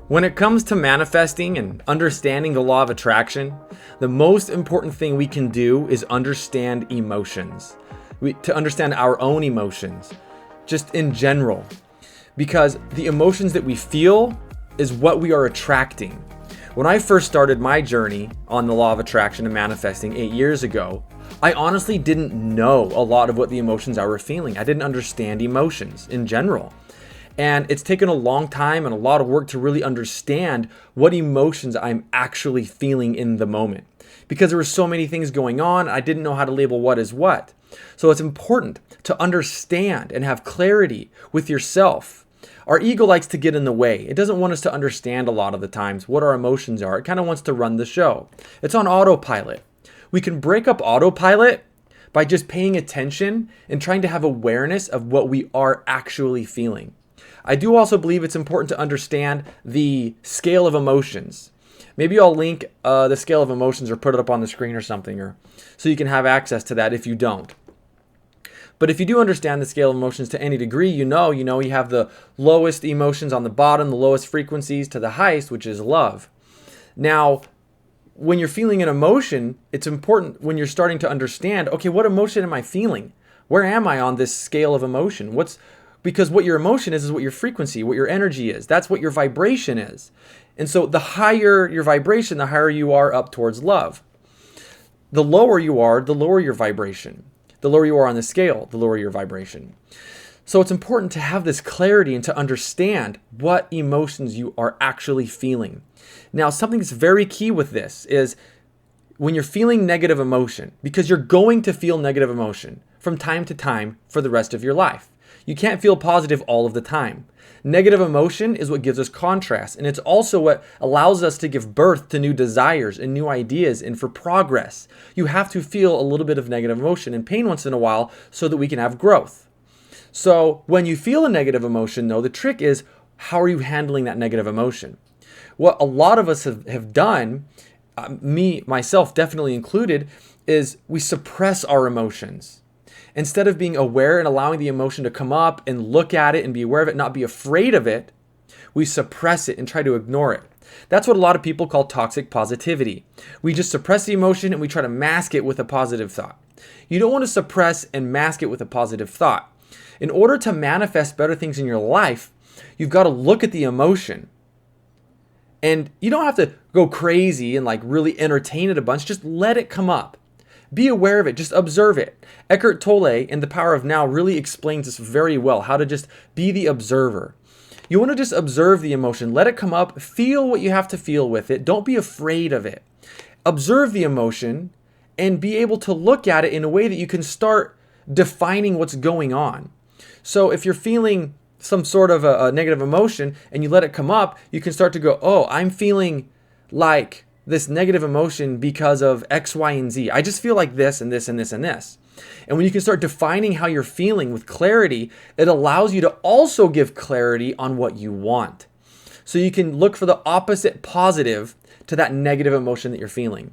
When it comes to manifesting and understanding the law of attraction, the most important thing we can do is understand emotions. To understand our own emotions, just in general. Because the emotions that we feel is what we are attracting. When I first started my journey on the law of attraction and manifesting 8 years ago, I honestly didn't know a lot of what the emotions I were feeling. I didn't understand emotions in general. And it's taken a long time and a lot of work to really understand what emotions I'm actually feeling in the moment. Because there were so many things going on, I didn't know how to label what is what. So it's important to understand and have clarity with yourself. Our ego likes to get in the way. It doesn't want us to understand a lot of the times what our emotions are. It kind of wants to run the show. It's on autopilot. We can break up autopilot by just paying attention and trying to have awareness of what we are actually feeling. I do also believe it's important to understand the scale of emotions. Maybe I'll link the scale of emotions or put it up on the screen or something, or so you can have access to that if you don't. But if you do understand the scale of emotions to any degree, you have the lowest emotions on the bottom, the lowest frequencies to the highest, which is love. Now, when you're feeling an emotion, it's important when you're starting to understand, okay, what emotion am I feeling? Where am I on this scale of emotion? Because what your emotion is what your frequency, what your energy is. That's what your vibration is. And so the higher your vibration, the higher you are up towards love. The lower you are, the lower your vibration. The lower you are on the scale, the lower your vibration. So it's important to have this clarity and to understand what emotions you are actually feeling. Now, something that's very key with this is when you're feeling negative emotion, because you're going to feel negative emotion from time to time for the rest of your life. You can't feel positive all of the time. Negative emotion is what gives us contrast, and it's also what allows us to give birth to new desires and new ideas and for progress. You have to feel a little bit of negative emotion and pain once in a while so that we can have growth. So when you feel a negative emotion, though, the trick is, how are you handling that negative emotion? What a lot of us have done, me, myself definitely included, is we suppress our emotions. Instead of being aware and allowing the emotion to come up and look at it and be aware of it, not be afraid of it, we suppress it and try to ignore it. That's what a lot of people call toxic positivity. We just suppress the emotion and we try to mask it with a positive thought. You don't want to suppress and mask it with a positive thought. In order to manifest better things in your life, you've got to look at the emotion. And you don't have to go crazy and really entertain it a bunch. Just let it come up. Be aware of it. Just observe it. Eckhart Tolle in The Power of Now really explains this very well, how to just be the observer. You want to just observe the emotion. Let it come up. Feel what you have to feel with it. Don't be afraid of it. Observe the emotion and be able to look at it in a way that you can start defining what's going on. So if you're feeling some sort of a negative emotion and you let it come up, you can start to go, oh, I'm feeling like this negative emotion because of X, Y, and Z. I just feel like this and this and this and this. And when you can start defining how you're feeling with clarity, it allows you to also give clarity on what you want. So you can look for the opposite positive to that negative emotion that you're feeling.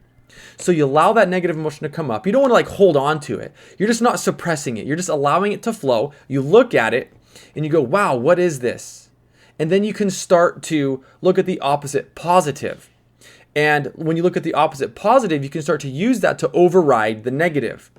So you allow that negative emotion to come up. You don't want to hold on to it. You're just not suppressing it. You're just allowing it to flow. You look at it and you go, wow, what is this? And then you can start to look at the opposite positive. And when you look at the opposite positive, you can start to use that to override the negative.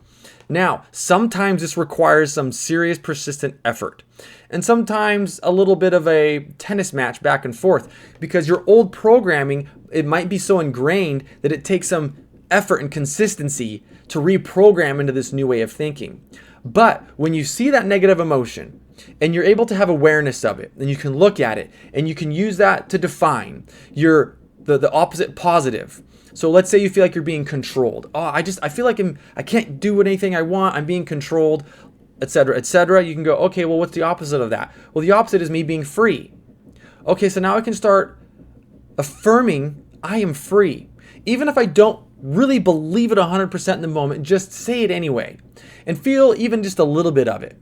Now, sometimes this requires some serious, persistent effort. And sometimes a little bit of a tennis match back and forth, because your old programming, it might be so ingrained that it takes some effort and consistency to reprogram into this new way of thinking. But when you see that negative emotion and you're able to have awareness of it, and you can look at it and you can use that to define the opposite positive. So let's say you feel like you're being controlled. Oh, I feel like I can't do anything I want. I'm being controlled, etc., etc. You can go, okay, well, what's the opposite of that? Well, the opposite is me being free. Okay, so now I can start affirming I am free. Even if I don't really believe it 100% in the moment, just say it anyway. And feel even just a little bit of it.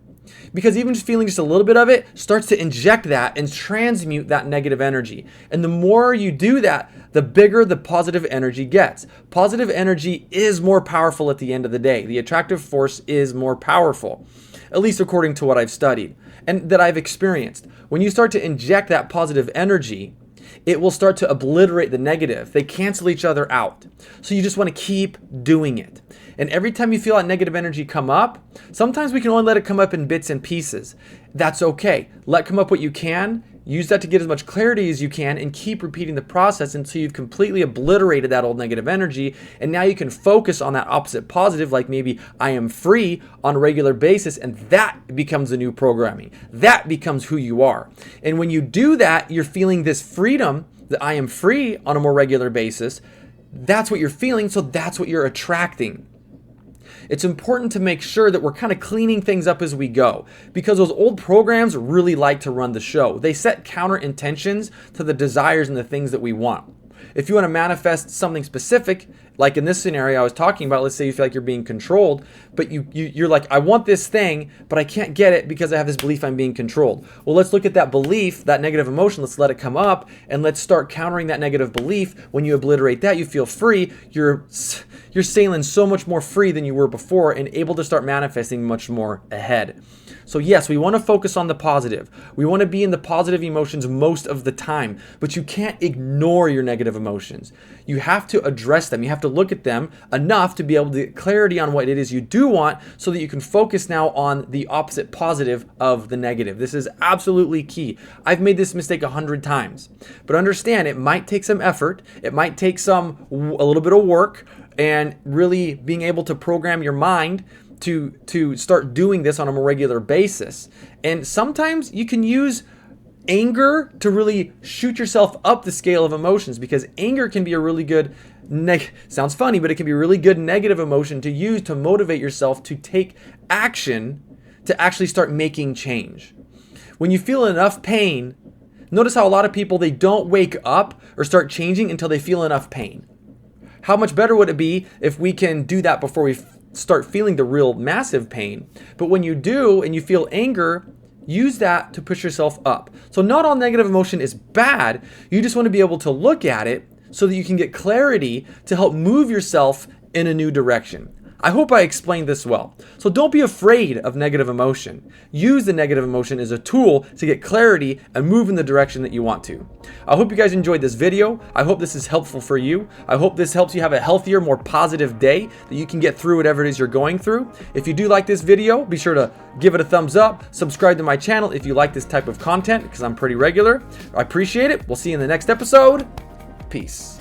Because even just feeling just a little bit of it starts to inject that and transmute that negative energy. And the more you do that, the bigger the positive energy gets. Positive energy is more powerful at the end of the day. The attractive force is more powerful, at least according to what I've studied and that I've experienced. When you start to inject that positive energy, it will start to obliterate the negative. They cancel each other out. So you just want to keep doing it. And every time you feel that negative energy come up, sometimes we can only let it come up in bits and pieces. That's okay. Let come up what you can. Use that to get as much clarity as you can and keep repeating the process until you've completely obliterated that old negative energy. And now you can focus on that opposite positive, like maybe I am free on a regular basis, and that becomes the new programming. That becomes who you are. And when you do that, you're feeling this freedom that I am free on a more regular basis. That's what you're feeling, so that's what you're attracting. It's important to make sure that we're kind of cleaning things up as we go, because those old programs really like to run the show. They set counter intentions to the desires and the things that we want. If you want to manifest something specific, like in this scenario I was talking about, let's say you feel like you're being controlled, but you're like, I want this thing, but I can't get it because I have this belief I'm being controlled. Well, let's look at that belief, that negative emotion, let's let it come up, and let's start countering that negative belief. When you obliterate that, you feel free. You're sailing so much more free than you were before and able to start manifesting much more ahead. So yes, we want to focus on the positive. We want to be in the positive emotions most of the time, but you can't ignore your negative emotions. You have to address them. You have to look at them enough to be able to get clarity on what it is you do want so that you can focus now on the opposite positive of the negative. This is absolutely key. I've made this mistake 100 times, but understand it might take some effort. It might take a little bit of work and really being able to program your mind to start doing this on a more regular basis. And sometimes you can use anger to really shoot yourself up the scale of emotions, because anger can be a really good, sounds funny, but it can be a really good negative emotion to use to motivate yourself to take action to actually start making change. When you feel enough pain, notice how a lot of people, they don't wake up or start changing until they feel enough pain. How much better would it be if we can do that before we start feeling the real massive pain? But when you do and you feel anger, use that to push yourself up. So not all negative emotion is bad. You just want to be able to look at it so that you can get clarity to help move yourself in a new direction. I hope I explained this well. So don't be afraid of negative emotion. Use the negative emotion as a tool to get clarity and move in the direction that you want to. I hope you guys enjoyed this video. I hope this is helpful for you. I hope this helps you have a healthier, more positive day, that you can get through whatever it is you're going through. If you do like this video, be sure to give it a thumbs up. Subscribe to my channel if you like this type of content, because I'm pretty regular. I appreciate it. We'll see you in the next episode. Peace.